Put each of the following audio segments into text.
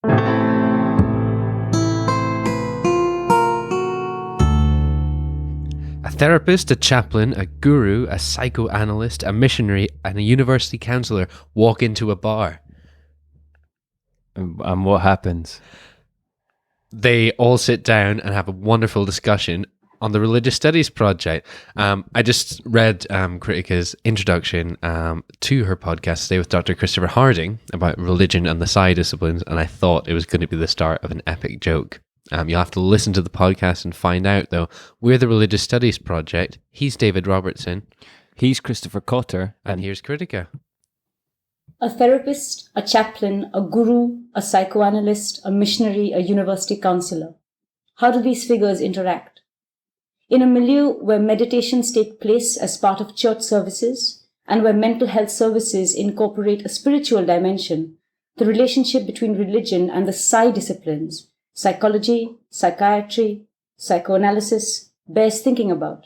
A therapist, a chaplain, a guru, a psychoanalyst, a missionary, and a university counsellor walk into a bar. And what happens? They all sit down and have a wonderful discussion on the Religious Studies Project. I just read Kritika's introduction to her podcast today with Dr. Christopher Harding about religion and the Psy-Disciplines, and I thought it was going to be the start of an epic joke. You'll have to listen to the podcast and find out, though. We're the Religious Studies Project. He's David Robertson. He's Christopher Cotter. And here's Kritika. A therapist, a chaplain, a guru, a psychoanalyst, a missionary, a university counselor. How do these figures interact? In a milieu where meditations take place as part of church services and where mental health services incorporate a spiritual dimension, the relationship between religion and the Psy-Disciplines, psychology, psychiatry, psychoanalysis, bears thinking about.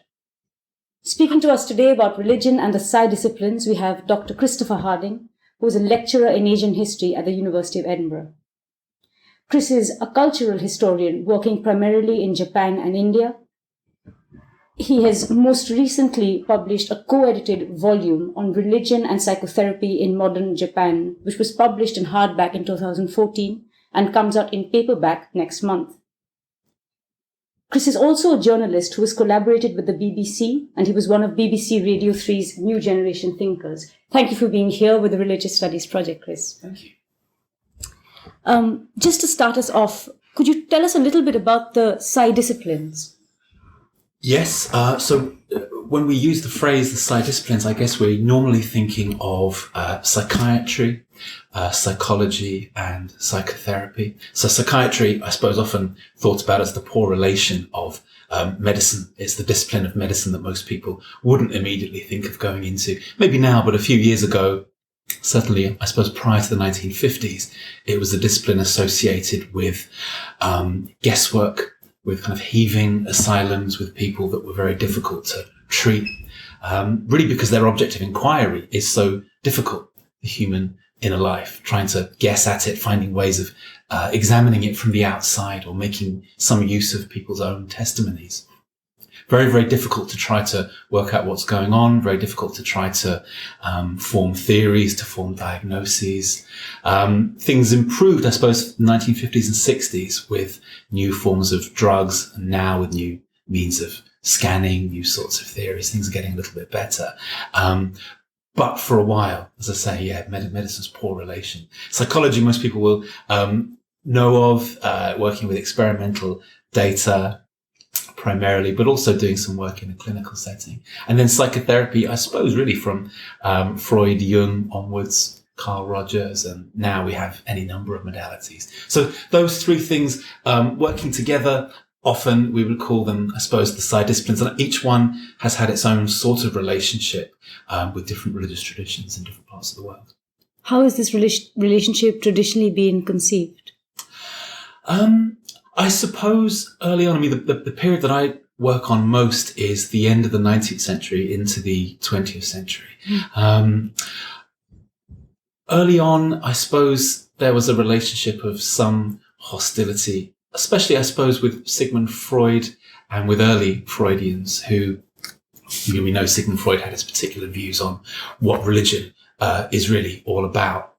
Speaking to us today about religion and the Psy-Disciplines, we have Dr. Christopher Harding, who is a lecturer in Asian history at the University of Edinburgh. Chris is a cultural historian working primarily in Japan and India. He has most recently published a co-edited volume on religion and psychotherapy in modern Japan, which was published in hardback in 2014 and comes out in paperback next month. Chris is also a journalist who has collaborated with the BBC, and he was one of BBC Radio 3's New Generation Thinkers. Thank you for being here with the Religious Studies Project, Chris. Thank you. Just to start us off, could you tell us a little bit about the Psy-Disciplines? Yes. So when we use the phrase the Psy-Disciplines, I guess we're normally thinking of psychiatry, psychology, and psychotherapy. So psychiatry, I suppose, often thought about as the poor relation of medicine. It's the discipline of medicine that most people wouldn't immediately think of going into. Maybe now, but a few years ago, certainly, I suppose prior to the 1950s, it was a discipline associated with guesswork, with kind of heaving asylums with people that were very difficult to treat, really because their object of inquiry is so difficult, the human inner life, trying to guess at it, finding ways of examining it from the outside or making some use of people's own testimonies. Very, very difficult to try to work out what's going on, very difficult to try to form theories, to form diagnoses. Things improved, I suppose, in the 1950s and 60s with new forms of drugs, and now with new means of scanning, new sorts of theories. Things are getting a little bit better. But for a while, as I say, medicine's poor relation. Psychology, most people will know of, working with experimental data, primarily, but also doing some work in a clinical setting. And then psychotherapy, I suppose, really from Freud, Jung onwards, Carl Rogers, and now we have any number of modalities. So those three things working together, often we would call them, I suppose, the Psy-Disciplines, and each one has had its own sort of relationship with different religious traditions in different parts of the world. How has this relationship traditionally been conceived? I suppose early on, the period that I work on most is the end of the 19th century into the 20th century. Early on, I suppose there was a relationship of some hostility, especially, I suppose, with Sigmund Freud and with early Freudians who, we know Sigmund Freud had his particular views on what religion is really all about.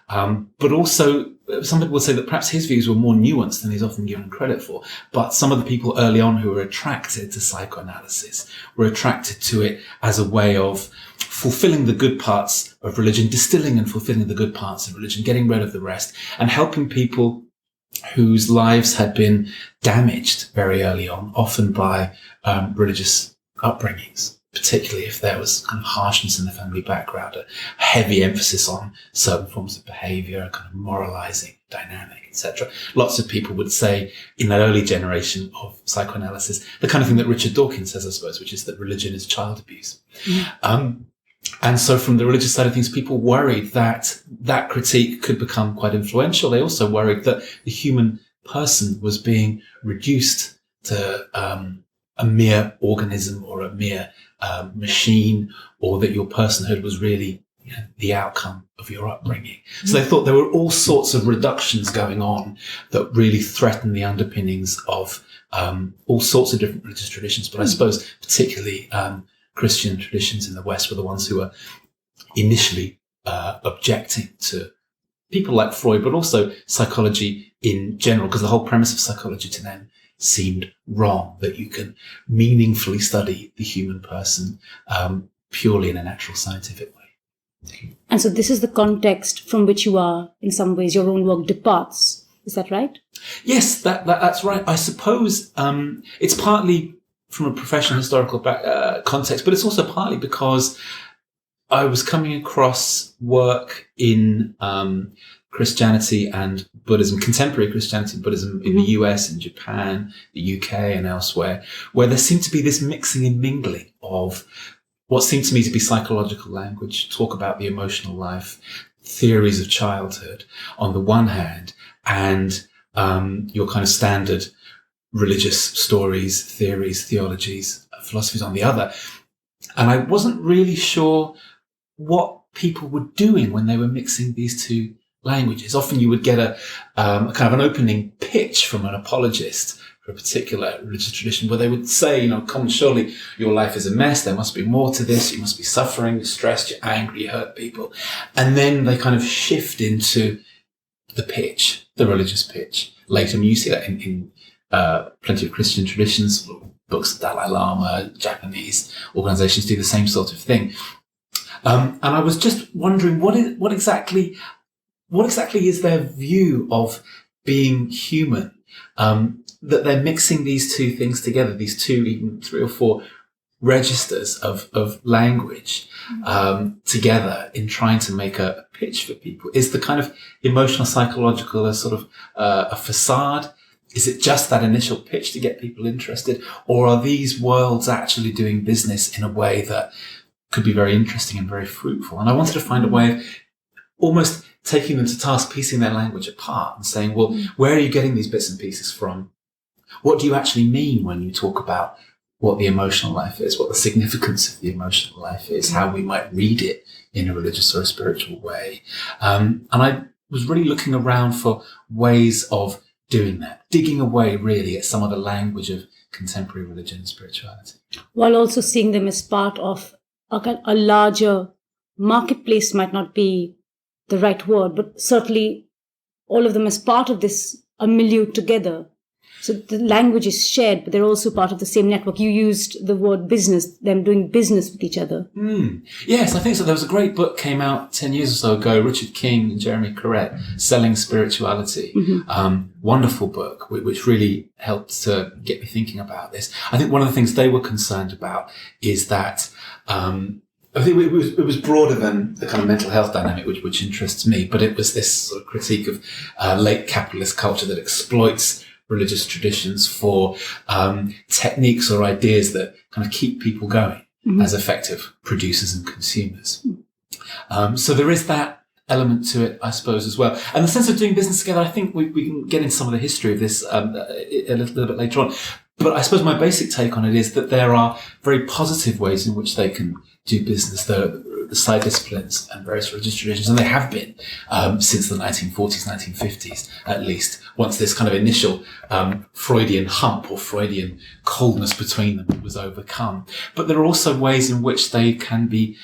But also, some people would say that perhaps his views were more nuanced than he's often given credit for. But some of the people early on who were attracted to psychoanalysis were attracted to it as a way of fulfilling the good parts of religion, distilling and fulfilling the good parts of religion, getting rid of the rest, and helping people whose lives had been damaged very early on, often by religious upbringings, particularly if there was kind of harshness in the family background, a heavy emphasis on certain forms of behavior, a kind of moralizing dynamic, etc. Lots of people would say in that early generation of psychoanalysis, the kind of thing that Richard Dawkins says, I suppose, which is that religion is child abuse. And so from the religious side of things, people worried that that critique could become quite influential. They also worried that the human person was being reduced to a mere organism or a mere machine, or that your personhood was really the outcome of your upbringing. So they thought there were all sorts of reductions going on that really threatened the underpinnings of all sorts of different religious traditions. But I suppose particularly Christian traditions in the West were the ones who were initially objecting to people like Freud, but also psychology in general, because the whole premise of psychology to them seemed wrong, that you can meaningfully study the human person purely in a natural scientific way. And so this is the context from which you are, in some ways, your own work departs. Is that right? Yes, that's right. I suppose it's partly from a professional historical context, but it's also partly because I was coming across work in Christianity and Buddhism, contemporary Christianity and Buddhism in the US and Japan, the UK and elsewhere, where there seemed to be this mixing and mingling of what seemed to me to be psychological language, talk about the emotional life, theories of childhood on the one hand, and your kind of standard religious stories, theories, theologies, philosophies on the other. And I wasn't really sure what people were doing when they were mixing these two languages. Often you would get a kind of an opening pitch from an apologist for a particular religious tradition where they would say, come, surely your life is a mess. There must be more to this. You must be suffering, you're stressed, you're angry, you hurt people. And then they kind of shift into the pitch, the religious pitch. Later, you see that in plenty of Christian traditions, books of Dalai Lama, Japanese organizations do the same sort of thing. And I was just wondering, what exactly is their view of being human? That they're mixing these two things together, these two, even 3 or 4 registers of language together in trying to make a pitch for people. Is the kind of emotional, psychological a sort of a facade? Is it just that initial pitch to get people interested? Or are these worlds actually doing business in a way that could be very interesting and very fruitful? And I wanted to find a way of almost taking them to task, piecing their language apart and saying, well, where are you getting these bits and pieces from? What do you actually mean when you talk about what the emotional life is, what the significance of the emotional life is, how we might read it in a religious or a spiritual way? And I was really looking around for ways of doing that, digging away really at some of the language of contemporary religion and spirituality. While also seeing them as part of a larger marketplace might not be the right word, but certainly all of them as part of this, a milieu together. So the language is shared, but they're also part of the same network. You used the word business, them doing business with each other. Yes, I think so. There was a great book came out 10 years or so ago, Richard King and Jeremy Corrett, Selling Spirituality. Wonderful book, which really helped to get me thinking about this. I think one of the things they were concerned about is that I think it was broader than the kind of mental health dynamic, which interests me, but it was this sort of critique of late capitalist culture that exploits religious traditions for techniques or ideas that kind of keep people going as effective producers and consumers. So there is that element to it, I suppose, as well. And the sense of doing business together, I think we can get into some of the history of this a little bit later on. But I suppose my basic take on it is that there are very positive ways in which they can do business. The Psy-Disciplines and various religious traditions, and they have been since the 1940s, 1950s, at least, once this kind of initial Freudian hump or Freudian coldness between them was overcome. But there are also ways in which they can be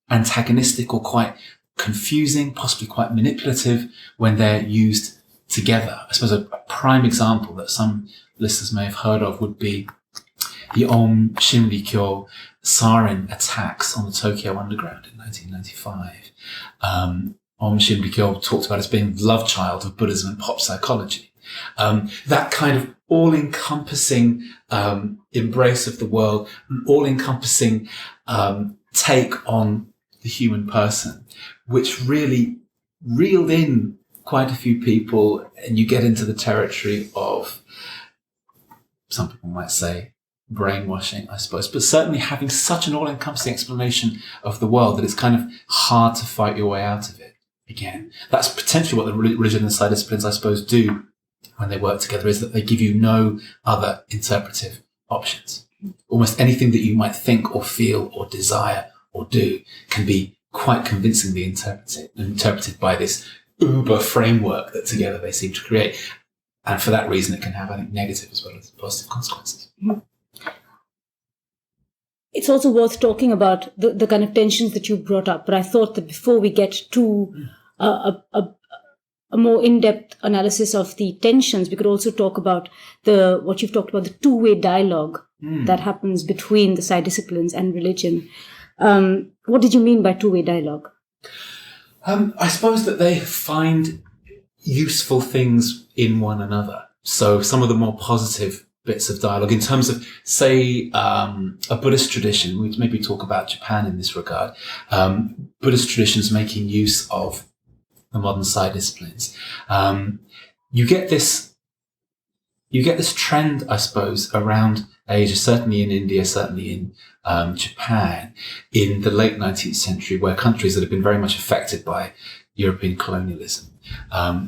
antagonistic or quite confusing, possibly quite manipulative when they're used together. I suppose a prime example that some listeners may have heard of would be the Aum Shinrikyo sarin attacks on the Tokyo Underground in 1995. Aum Shinrikyo talked about as being the love child of Buddhism and pop psychology. That kind of all-encompassing embrace of the world, an all-encompassing take on the human person, which really reeled in quite a few people, and you get into the territory of, some people might say, brainwashing, I suppose, but certainly having such an all-encompassing explanation of the world that it's kind of hard to fight your way out of it again. That's potentially what the religion and Psy-Disciplines, I suppose, do when they work together, is that they give you no other interpretive options. Almost anything that you might think or feel or desire or do can be quite convincingly interpreted by this uber framework that together they seem to create. And for that reason, it can have, I think, negative as well as positive consequences. It's also worth talking about the kind of tensions that you brought up. But I thought that before we get to a more in-depth analysis of the tensions, we could also talk about what you've talked about, the two-way dialogue that happens between the Psy-Disciplines and religion. What did you mean by two-way dialogue? I suppose that they find useful things in one another. So some of the more positive bits of dialogue in terms of, say, a Buddhist tradition, we maybe talk about Japan in this regard, Buddhist traditions making use of the modern Psy-Disciplines. You get this trend, I suppose, around Asia, certainly in India, certainly in Japan, in the late 19th century, where countries that have been very much affected by European colonialism,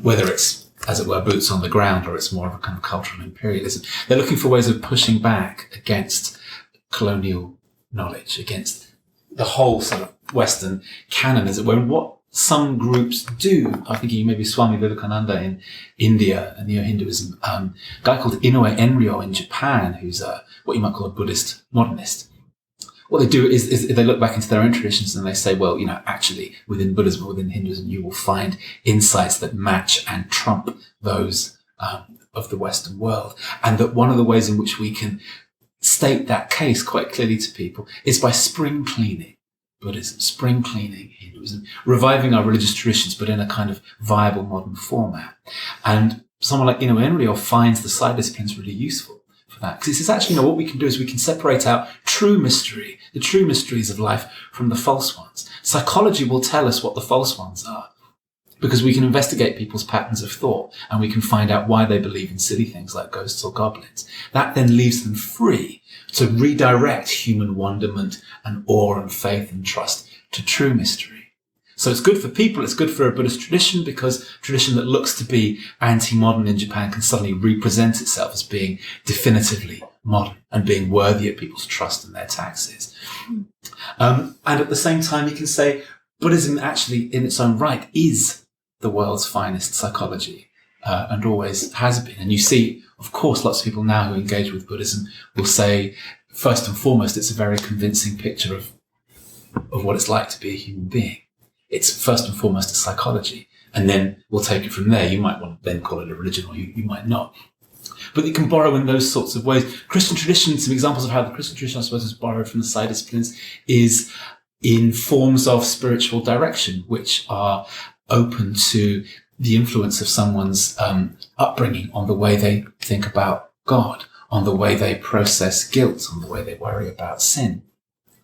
whether it's, as it were, boots on the ground or it's more of a kind of cultural imperialism, they're looking for ways of pushing back against colonial knowledge, against the whole sort of Western canon, as it were. And what some groups do, I think maybe Swami Vivekananda in India and Neo-Hinduism, a guy called Inoue Enryo in Japan, who's what you might call a Buddhist modernist. What they do is they look back into their own traditions and they say, well, actually within Buddhism or within Hinduism, you will find insights that match and trump those of the Western world. And that one of the ways in which we can state that case quite clearly to people is by spring cleaning Buddhism, spring cleaning Hinduism, reviving our religious traditions, but in a kind of viable modern format. And someone like Inoue Enryo finds the Psy-Disciplines really useful for that. Because it's actually, what we can do is we can separate out true mystery, the true mysteries of life, from the false ones. Psychology will tell us what the false ones are, because we can investigate people's patterns of thought and we can find out why they believe in silly things like ghosts or goblins. That then leaves them free to redirect human wonderment and awe and faith and trust to true mystery. So it's good for people, it's good for a Buddhist tradition, because a tradition that looks to be anti-modern in Japan can suddenly represent itself as being definitively modern and being worthy of people's trust and their taxes. And at the same time, you can say Buddhism actually in its own right is the world's finest psychology, and always has been. And you see, of course, lots of people now who engage with Buddhism will say, first and foremost, it's a very convincing picture of what it's like to be a human being. It's first and foremost a psychology. And then we'll take it from there. You might want to then call it a religion, or you might not. But you can borrow in those sorts of ways. Christian tradition, some examples of how the Christian tradition, I suppose, is borrowed from the Psy-Disciplines, is in forms of spiritual direction, which are open to the influence of someone's upbringing on the way they think about God, on the way they process guilt, on the way they worry about sin.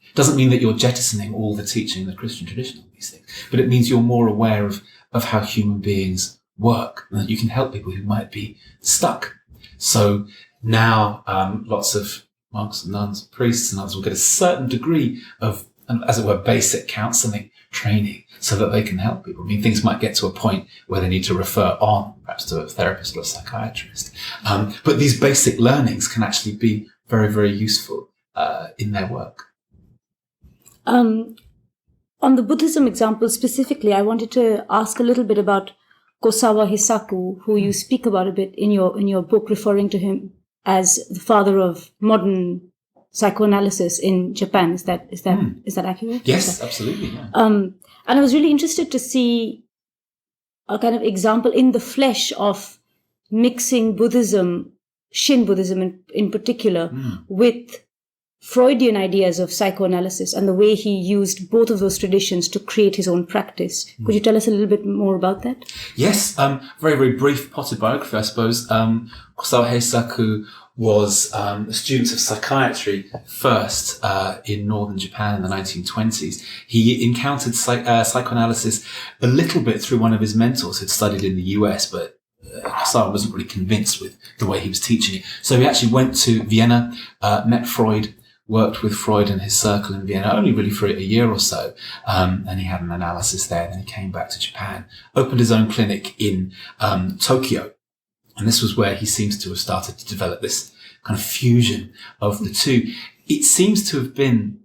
It doesn't mean that you're jettisoning all the teaching in the Christian tradition on these things, but it means you're more aware of how human beings work, and that you can help people who might be stuck. So now lots of monks and nuns, priests and others will get a certain degree of, as it were, basic counselling training so that they can help people. I mean, things might get to a point where they need to refer on, perhaps to a therapist or a psychiatrist. But these basic learnings can actually be very, very useful in their work. On the Buddhism example specifically, I wanted to ask a little bit about Kosawa Hisaku, who you speak about a bit in your book, referring to him as the father of modern psychoanalysis in Japan. Is that accurate? Yes, absolutely. Yeah. And I was really interested to see a kind of example in the flesh of mixing Buddhism, Shin Buddhism in particular, with Freudian ideas of psychoanalysis and the way he used both of those traditions to create his own practice. Could you tell us a little bit more about that? Yes, very, very brief potted biography, I suppose. Kosawa Heisaku was a student of psychiatry first in northern Japan in the 1920s. He encountered psychoanalysis a little bit through one of his mentors who'd studied in the US, but Kosawa wasn't really convinced with the way he was teaching it. So he actually went to Vienna, met Freud, worked with Freud and his circle in Vienna, only really for a year or so. And he had an analysis there. Then he came back to Japan, opened his own clinic in Tokyo. And this was where he seems to have started to develop this kind of fusion of the two. It seems to have been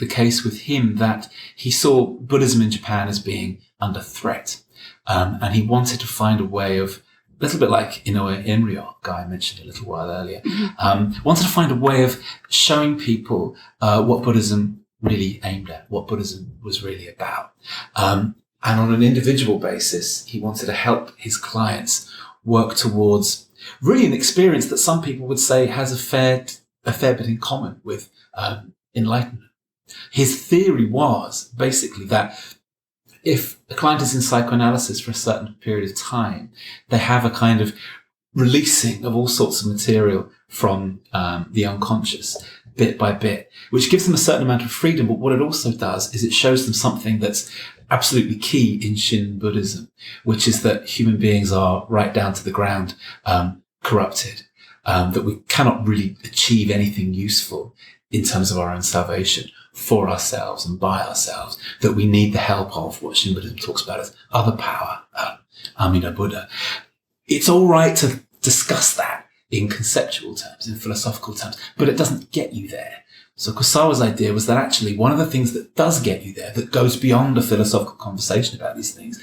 the case with him that he saw Buddhism in Japan as being under threat. And he wanted to find a way of, a little bit like Inoue Enryo, guy I mentioned a little while earlier, wanted to find a way of showing people what Buddhism really aimed at, what Buddhism was really about. And on an individual basis, he wanted to help his clients work towards really an experience that some people would say has a fair bit in common with enlightenment. His theory was basically that if a client is in psychoanalysis for a certain period of time, they have a kind of releasing of all sorts of material from the unconscious bit by bit, which gives them a certain amount of freedom. But what it also does is it shows them something that's absolutely key in Shin Buddhism, which is that human beings are right down to the ground corrupted, that we cannot really achieve anything useful in terms of our own salvation for ourselves and by ourselves, that we need the help of what Shin Buddhism talks about as other power, Amida Buddha. It's all right to discuss that in conceptual terms, in philosophical terms, but it doesn't get you there. So Kusawa's idea was that actually one of the things that does get you there, that goes beyond a philosophical conversation about these things,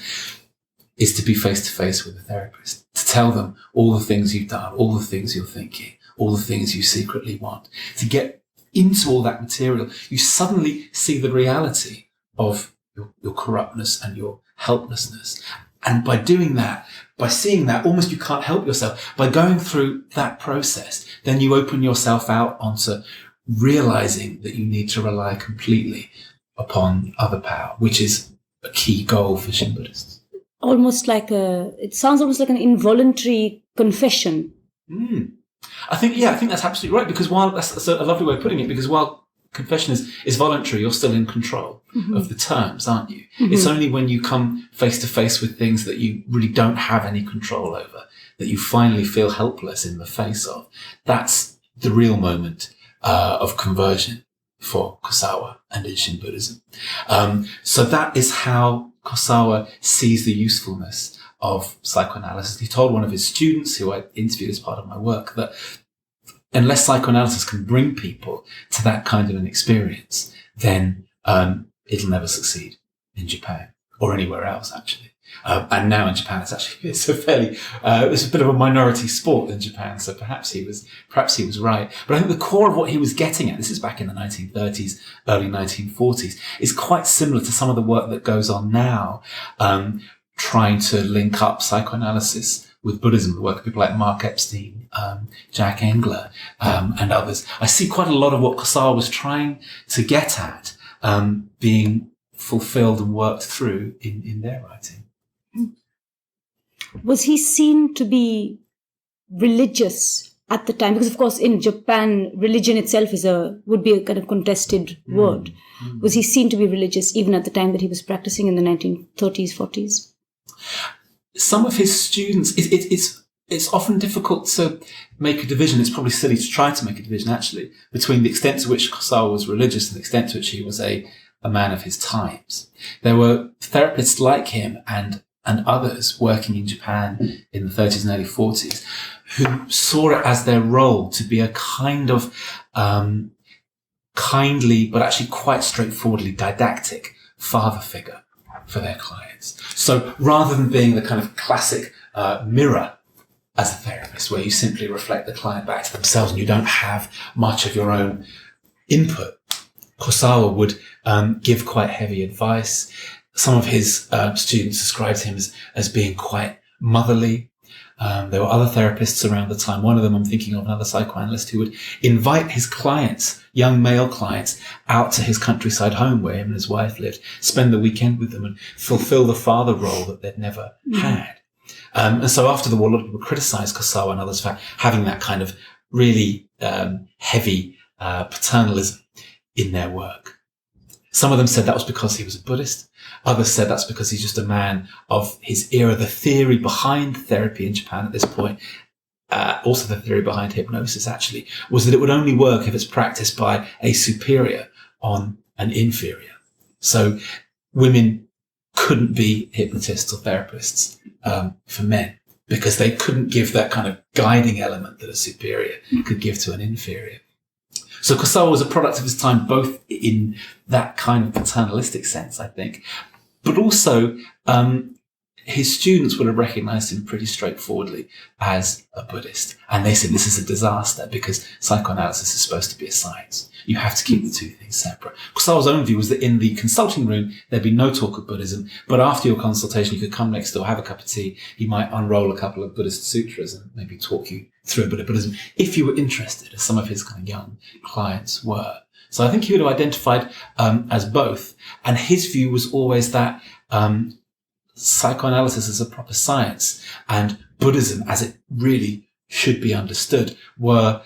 is to be face to face with a therapist, to tell them all the things you've done, all the things you're thinking, all the things you secretly want. To get into all that material, you suddenly see the reality of your corruptness and your helplessness. And by doing that, by seeing that, almost you can't help yourself. By going through that process, then you open yourself out onto realizing that you need to rely completely upon other power, which is a key goal for Shin Buddhists. It sounds almost like an involuntary confession. I think that's absolutely right, because while that's a lovely way of putting it, because while confession is voluntary, you're still in control of the terms, aren't you? It's only when you come face to face with things that you really don't have any control over, that you finally feel helpless in the face of. That's the real moment of conversion for Kusawa and in Shin Buddhism. So that is how Kusawa sees the usefulness of psychoanalysis. He told one of his students, who I interviewed as part of my work, that unless psychoanalysis can bring people to that kind of an experience, then it'll never succeed in Japan or anywhere else, actually. And now in Japan, it's a bit of a minority sport in Japan. So perhaps he was right. But I think the core of what he was getting at, this is back in the 1930s, early 1940s, is quite similar to some of the work that goes on now, trying to link up psychoanalysis with Buddhism, the work of people like Mark Epstein, Jack Engler, and others. I see quite a lot of what Kusawa was trying to get at, being fulfilled and worked through in their writing. Was he seen to be religious at the time? Because of course in Japan, religion itself would be a kind of contested word. Was he seen to be religious even at the time that he was practicing in the 1930s, 40s? Some of his students, it's often difficult to make a division. It's probably silly to try to make a division, actually, between the extent to which Kusawa was religious and the extent to which he was a man of his times. There were therapists like him and others working in Japan in the 30s and early 40s who saw it as their role to be a kind of kindly, but actually quite straightforwardly didactic father figure for their clients. So rather than being the kind of classic mirror as a therapist, where you simply reflect the client back to themselves and you don't have much of your own input, Kusawa would give quite heavy advice. Some of his students described him as being quite motherly. There were other therapists around the time. One of them, I'm thinking of another psychoanalyst, who would invite his clients, young male clients, out to his countryside home where him and his wife lived, spend the weekend with them and fulfill the father role that they'd never had. And so after the war, a lot of people criticized Kusawa and others for having that kind of really heavy paternalism in their work. Some of them said that was because he was a Buddhist. Others said that's because he's just a man of his era. The theory behind therapy in Japan at this point, also the theory behind hypnosis actually, was that it would only work if it's practiced by a superior on an inferior. So women couldn't be hypnotists or therapists for men because they couldn't give that kind of guiding element that a superior could give to an inferior. So Kusawa was a product of his time, both in that kind of paternalistic sense, I think, but also his students would have recognized him pretty straightforwardly as a Buddhist. And they said this is a disaster because psychoanalysis is supposed to be a science. You have to keep the two things separate. Kusawa's own view was that in the consulting room, there'd be no talk of Buddhism, but after your consultation, you could come next door, have a cup of tea. He might unroll a couple of Buddhist sutras and maybe talk you through a bit of Buddhism if you were interested, as some of his kind of young clients were. So I think he would have identified as both. And his view was always that psychoanalysis is a proper science and Buddhism, as it really should be understood, were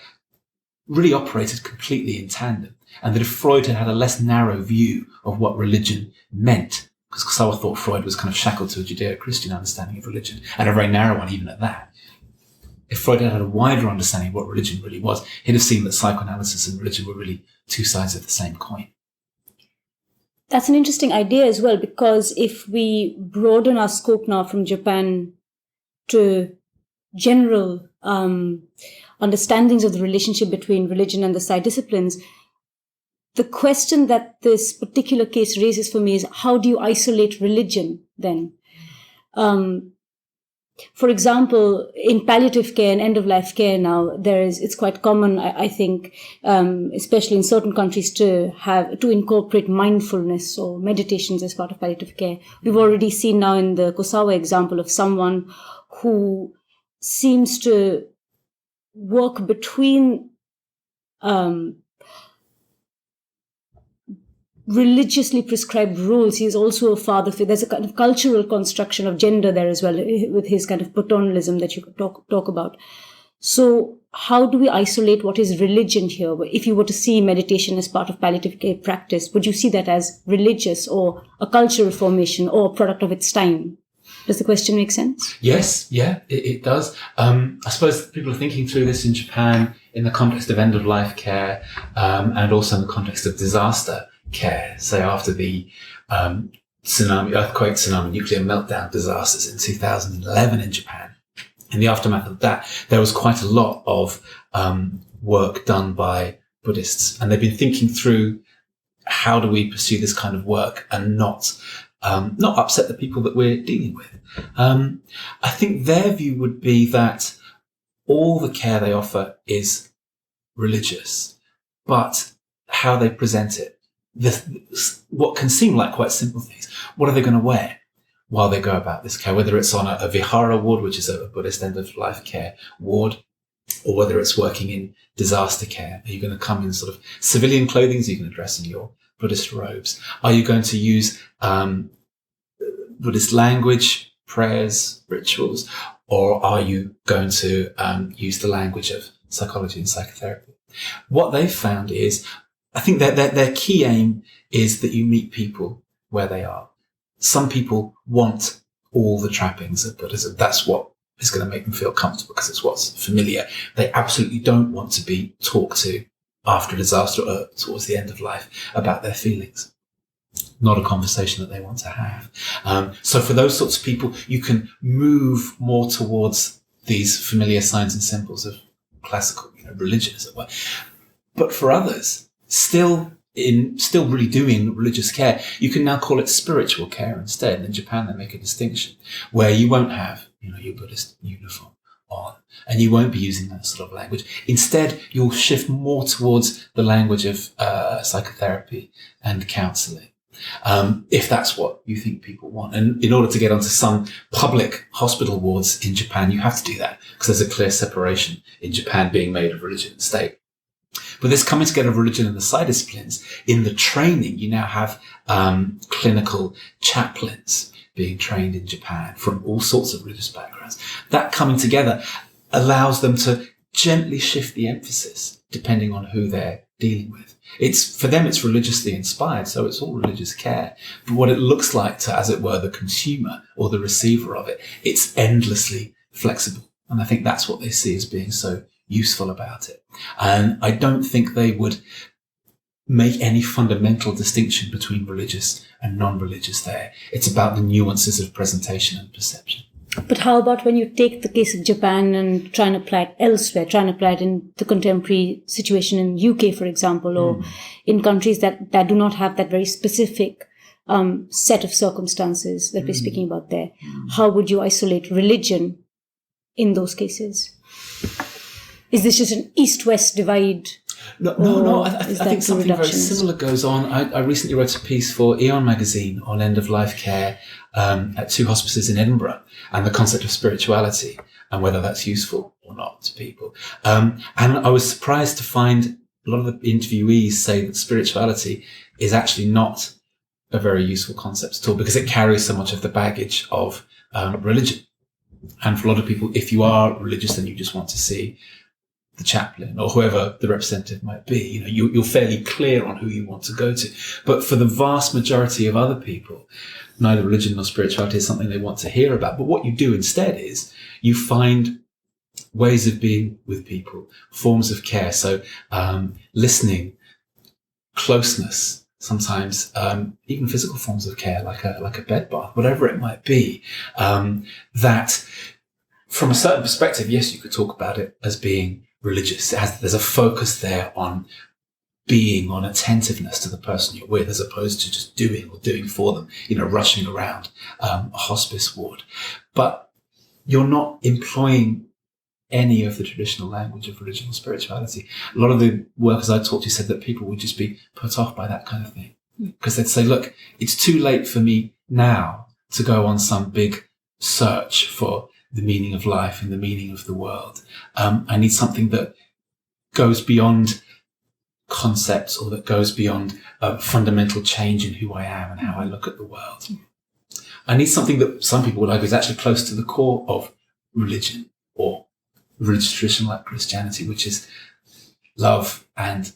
really operated completely in tandem. And that if Freud had had a less narrow view of what religion meant, because Kusawa thought Freud was kind of shackled to a Judeo-Christian understanding of religion, and a very narrow one even at that. If Freud had had a wider understanding of what religion really was, he'd have seen that psychoanalysis and religion were really two sides of the same coin. That's an interesting idea as well, because if we broaden our scope now from Japan to general understandings of the relationship between religion and the Psy-Disciplines, the question that this particular case raises for me is, how do you isolate religion then? For example, in palliative care and end-of-life care now, it's quite common, I think, especially in certain countries, to incorporate mindfulness or meditations as part of palliative care. We've already seen now in the Kusawa example of someone who seems to work between religiously prescribed rules. He is also a father figure. There's a kind of cultural construction of gender there as well, with his kind of paternalism that you could talk about. So how do we isolate what is religion here? If you were to see meditation as part of palliative care practice, would you see that as religious or a cultural formation or a product of its time? Does the question make sense? Yes, yeah, it does. I suppose people are thinking through this in Japan in the context of end-of-life care, and also in the context of disaster care. Say after the earthquake, tsunami, nuclear meltdown disasters in 2011 in Japan. In the aftermath of that, there was quite a lot of work done by Buddhists, and they've been thinking through how do we pursue this kind of work and not upset the people that we're dealing with. I think their view would be that all the care they offer is religious, but how they present it, what can seem like quite simple things. What are they going to wear while they go about this care? Whether it's on a vihara ward, which is a Buddhist end-of-life care ward, or whether it's working in disaster care. Are you going to come in sort of civilian clothing? Are you going to dress in your Buddhist robes? Are you going to use Buddhist language, prayers, rituals, or are you going to use the language of psychology and psychotherapy? What they've found is, I think that their key aim is that you meet people where they are. Some people want all the trappings of Buddhism. That's what is going to make them feel comfortable because it's what's familiar. They absolutely don't want to be talked to after a disaster or towards the end of life about their feelings. Not a conversation that they want to have. So for those sorts of people, you can move more towards these familiar signs and symbols of classical, religion, as it were. But for others, still really doing religious care, you can now call it spiritual care instead. And in Japan, they make a distinction where you won't have, your Buddhist uniform on, and you won't be using that sort of language. Instead, you'll shift more towards the language of psychotherapy and counseling, if that's what you think people want. And in order to get onto some public hospital wards in Japan, you have to do that because there's a clear separation in Japan being made of religion and state. But this coming together of religion and the Psy-Disciplines, in the training, you now have clinical chaplains being trained in Japan from all sorts of religious backgrounds. That coming together allows them to gently shift the emphasis depending on who they're dealing with. For them, it's religiously inspired, so it's all religious care. But what it looks like to, as it were, the consumer or the receiver of it, it's endlessly flexible. And I think that's what they see as being so useful about it. And I don't think they would make any fundamental distinction between religious and non-religious there. It's about the nuances of presentation and perception. But how about when you take the case of Japan and try and apply it elsewhere, try and apply it in the contemporary situation in UK, for example, or in countries that do not have that very specific set of circumstances that we're speaking about there? How would you isolate religion in those cases? Is this just an East-West divide? No. I think something very similar goes on. I recently wrote a piece for Eon magazine on end-of-life care at 2 hospices in Edinburgh and the concept of spirituality and whether that's useful or not to people. And I was surprised to find a lot of the interviewees say that spirituality is actually not a very useful concept at all because it carries so much of the baggage of religion. And for a lot of people, if you are religious, then you just want to see the chaplain or whoever the representative might be. You're fairly clear on who you want to go to. But for the vast majority of other people, neither religion nor spirituality is something they want to hear about. But what you do instead is you find ways of being with people, forms of care. So listening, closeness, sometimes even physical forms of care, like a bed bath, whatever it might be, that from a certain perspective, yes, you could talk about it as being religious. There's a focus there on being, on attentiveness to the person you're with, as opposed to just doing for them, rushing around a hospice ward. But you're not employing any of the traditional language of religion or spirituality. A lot of the workers I talked to said that people would just be put off by that kind of thing because they'd say, look, it's too late for me now to go on some big search for the meaning of life and the meaning of the world. I need something that goes beyond concepts or that goes beyond a fundamental change in who I am and how I look at the world. I need something that some people would argue is actually close to the core of religion or religious tradition like Christianity, which is love and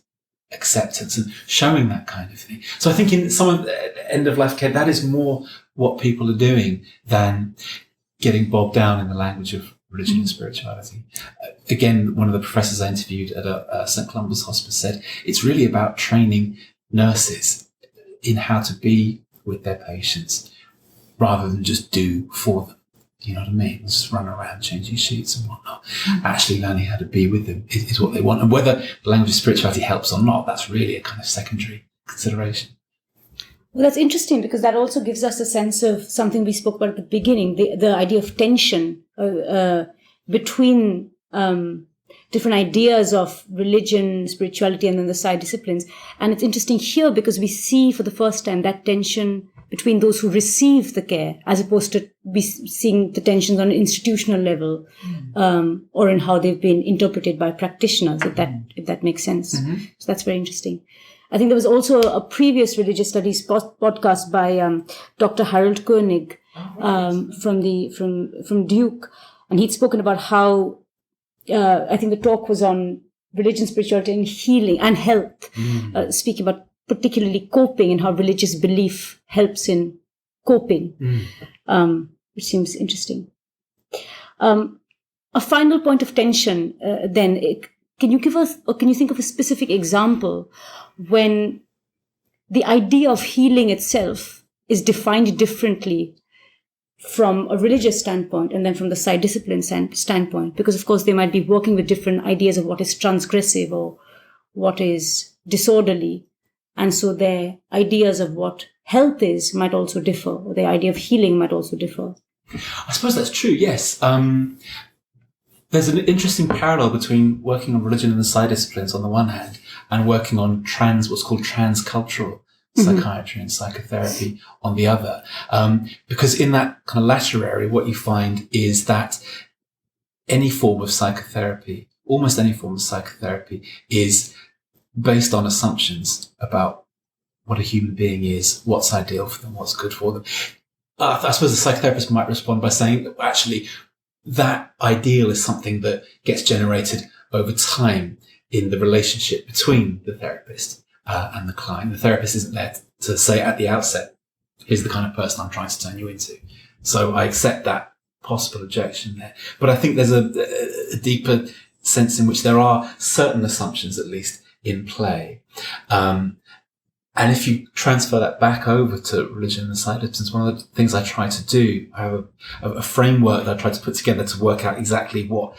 acceptance and showing that kind of thing. So I think in some of the end-of-life care, that is more what people are doing than getting bogged down in the language of religion and spirituality. Again, one of the professors I interviewed at a St. Columba's hospice said it's really about training nurses in how to be with their patients rather than just do for them. You know what I mean? Just run around changing sheets and whatnot. Actually learning how to be with them is what they want. And whether the language of spirituality helps or not, that's really a kind of secondary consideration. Well, that's interesting because that also gives us a sense of something we spoke about at the beginning, the idea of tension between different ideas of religion, spirituality, and then the Psy-Disciplines. And it's interesting here because we see for the first time that tension between those who receive the care as opposed to be seeing the tensions on an institutional level or in how they've been interpreted by practitioners, if that makes sense. So that's very interesting. I think there was also a previous religious studies podcast by Dr. Harold Koenig from Duke, and he'd spoken about how I think the talk was on religion, spirituality, and healing and health, speaking about particularly coping and how religious belief helps in coping, which seems interesting. A final point of tension, then, can you give us, or can you think of a specific example when the idea of healing itself is defined differently from a religious standpoint and then from the Psy-Discipline standpoint? Because, of course, they might be working with different ideas of what is transgressive or what is disorderly. And so their ideas of what health is might also differ, or the idea of healing might also differ. I suppose that's true, yes. There's an interesting parallel between working on religion and the Psy-Disciplines on the one hand and working on what's called transcultural psychiatry and psychotherapy on the other. Because in that kind of latter area, what you find is that any form of psychotherapy, almost any form of psychotherapy, is based on assumptions about what a human being is, what's ideal for them, what's good for them. I suppose the psychotherapist might respond by saying, actually, that ideal is something that gets generated over time in the relationship between the therapist and the client. The therapist isn't there to say at the outset, here's the kind of person I'm trying to turn you into. So I accept that possible objection there. But I think there's a deeper sense in which there are certain assumptions, at least, in play. And And if you transfer that back over to religion and psy-disciplines, one of the things I try to do, I have a framework that I try to put together to work out exactly what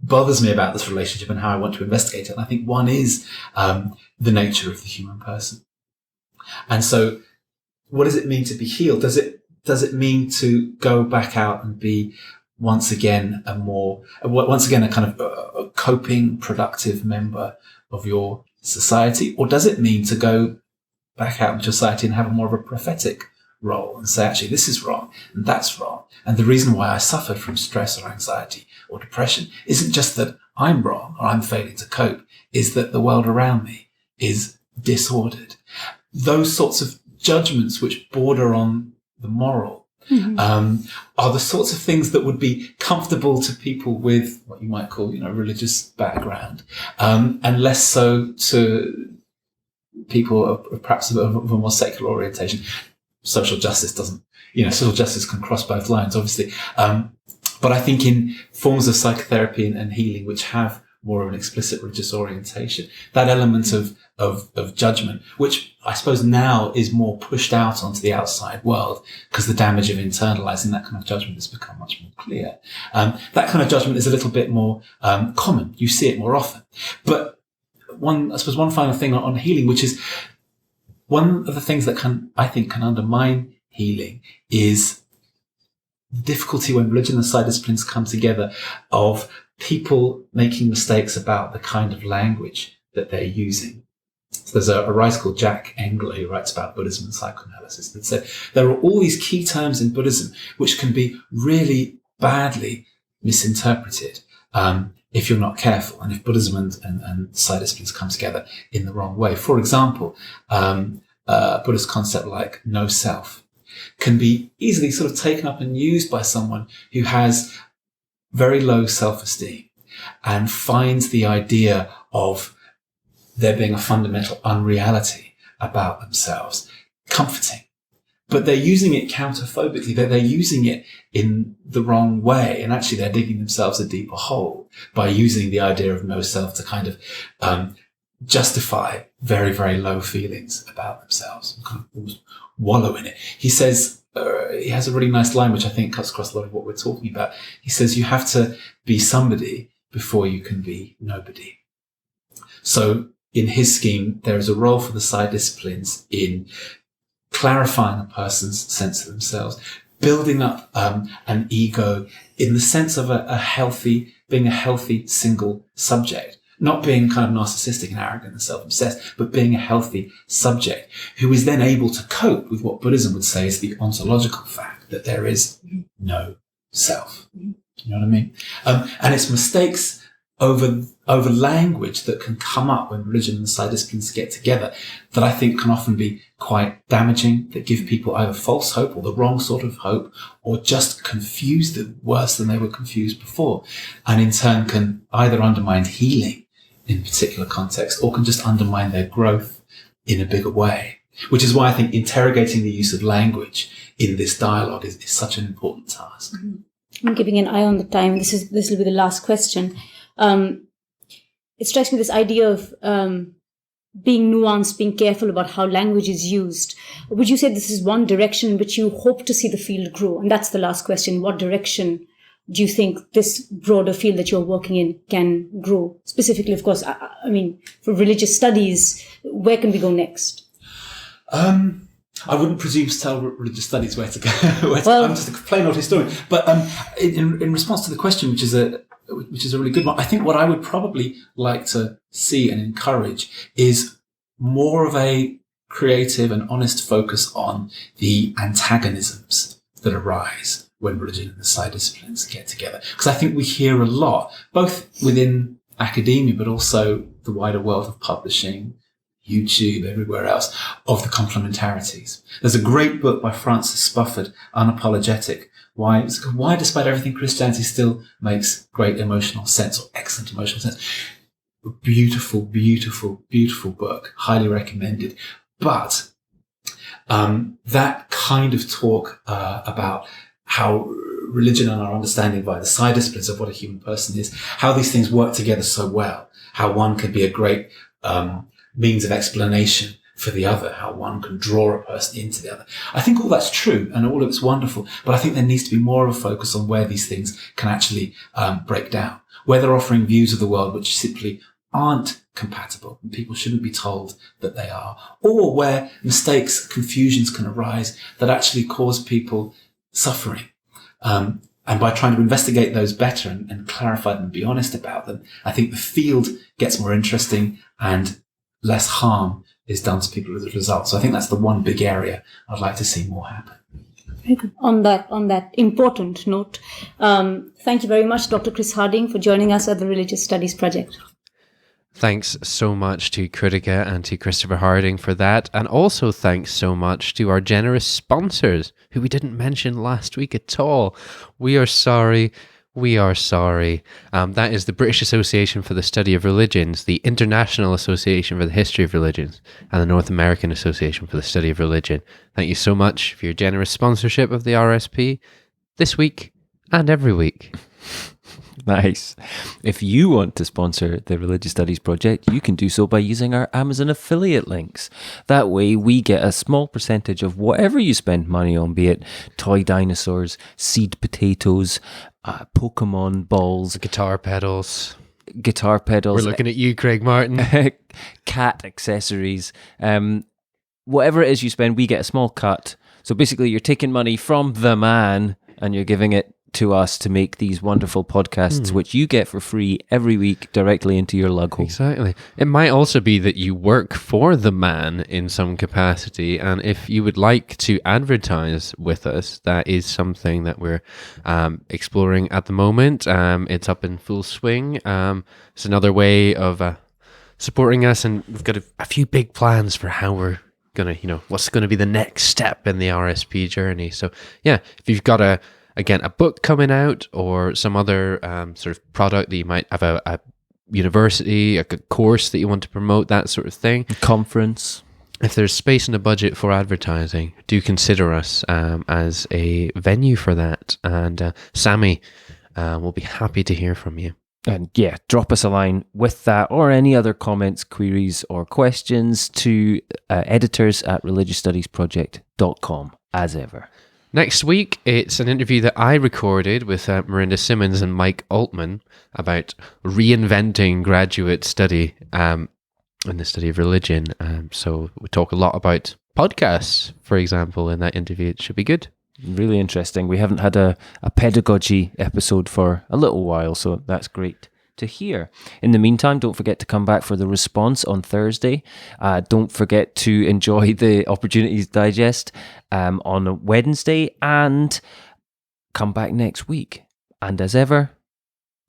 bothers me about this relationship and how I want to investigate it. And I think one is the nature of the human person. And so what does it mean to be healed? Does it mean to go back out and be once again a kind of a coping, productive member of your society? Or does it mean to go back out into society and have a more of a prophetic role and say, actually, this is wrong and that's wrong. And the reason why I suffered from stress or anxiety or depression isn't just that I'm wrong or I'm failing to cope, is that the world around me is disordered. Those sorts of judgments which border on the moral are the sorts of things that would be comfortable to people with what you might call, religious background, and less so to people of perhaps of a more secular orientation. Social justice social justice can cross both lines, obviously. But I think in forms of psychotherapy and healing, which have more of an explicit religious orientation, that element of judgment, which I suppose now is more pushed out onto the outside world because the damage of internalizing that kind of judgment has become much more clear. That kind of judgment is a little bit more common. You see it more often. But one final thing on healing, which is one of the things that I think can undermine healing, is the difficulty when religion and psy-disciplines come together of people making mistakes about the kind of language that they're using. So there's a writer called Jack Engler who writes about Buddhism and psychoanalysis that said there are all these key terms in Buddhism which can be really badly misinterpreted if you're not careful, and if Buddhism and psy-disciplines come together in the wrong way. For example, a Buddhist concept like no self can be easily sort of taken up and used by someone who has very low self-esteem and finds the idea of there being a fundamental unreality about themselves comforting. But they're using it counterphobically. They're using it in the wrong way. And actually they're digging themselves a deeper hole by using the idea of no self to kind of justify very, very low feelings about themselves and kind of almost wallow in it. He says, he has a really nice line, which I think cuts across a lot of what we're talking about. He says, you have to be somebody before you can be nobody. So in his scheme, there is a role for the psy-disciplines in clarifying a person's sense of themselves, building up an ego in the sense of being a healthy single subject, not being kind of narcissistic and arrogant and self-obsessed, but being a healthy subject who is then able to cope with what Buddhism would say is the ontological fact that there is no self. You know what I mean? And it's mistakes over language that can come up when religion and psy-disciplines get together that I think can often be quite damaging, that give people either false hope or the wrong sort of hope, or just confuse them worse than they were confused before, and in turn can either undermine healing in a particular context or can just undermine their growth in a bigger way. Which is why I think interrogating the use of language in this dialogue is such an important task. I'm keeping an eye on the time. This will be the last question. It strikes me this idea of being nuanced, being careful about how language is used. Would you say this is one direction in which you hope to see the field grow? And that's the last question. What direction do you think this broader field that you're working in can grow? Specifically, of course, I mean, for religious studies, where can we go next? I wouldn't presume to tell religious studies where to go. I'm just a plain old historian. But in response to the question, which is a really good one, I think what I would probably like to see and encourage is more of a creative and honest focus on the antagonisms that arise when religion and the psy-disciplines get together. Because I think we hear a lot, both within academia, but also the wider world of publishing, YouTube, everywhere else, of the complementarities. There's a great book by Francis Spufford, Unapologetic, why despite everything Christianity still makes great emotional sense, or excellent emotional sense. Beautiful, beautiful, beautiful book, highly recommended. But that kind of talk about how religion and our understanding by the psy-disciplines of what a human person is, how these things work together so well, how one can be a great means of explanation for the other, how one can draw a person into the other. I think all that's true and all of it's wonderful, but I think there needs to be more of a focus on where these things can actually break down, where they're offering views of the world which simply aren't compatible and people shouldn't be told that they are, or where mistakes, confusions can arise that actually cause people suffering. And by trying to investigate those better and clarify them and be honest about them, I think the field gets more interesting and less harm is done to people as a result. So I think that's the one big area I'd like to see more happen. On that important note, thank you very much, Dr. Chris Harding, for joining us at the Religious Studies Project. Thanks so much to Critica and to Christopher Harding for that. And also thanks so much to our generous sponsors, who we didn't mention last week at all. We are sorry. We are sorry. That is the British Association for the Study of Religions, the International Association for the History of Religions, and the North American Association for the Study of Religion. Thank you so much for your generous sponsorship of the RSP this week and every week. Nice. If you want to sponsor the Religious Studies Project, you can do so by using our Amazon affiliate links. That way we get a small percentage of whatever you spend money on, be it toy dinosaurs, seed potatoes, Pokemon balls, Guitar pedals. We're looking at you, Craig Martin. Cat accessories. Whatever it is you spend, we get a small cut. So basically you're taking money from the man and you're giving it to us to make these wonderful podcasts, which you get for free every week directly into your lug hole. Exactly. It might also be that you work for the man in some capacity, and if you would like to advertise with us, that is something that we're exploring at the moment. It's up in full swing. It's another way of supporting us, and we've got a few big plans for how we're gonna, what's going to be the next step in the RSP journey. So yeah, if you've got a book coming out or some other sort of product that you might have a university, a course that you want to promote, that sort of thing. Conference. If there's space in the budget for advertising, do consider us as a venue for that. And Sammy will be happy to hear from you. And yeah, drop us a line with that or any other comments, queries or questions to editors@religiousstudiesproject.com as ever. Next week, it's an interview that I recorded with Marinda Simmons and Mike Altman about reinventing graduate study in the study of religion. So we talk a lot about podcasts, for example, in that interview. It should be good. Really interesting. We haven't had a pedagogy episode for a little while, so that's great to hear. In the meantime, don't forget to come back for the response on Thursday. Don't forget to enjoy the Opportunities Digest on Wednesday, and come back next week. And as ever,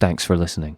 thanks for listening.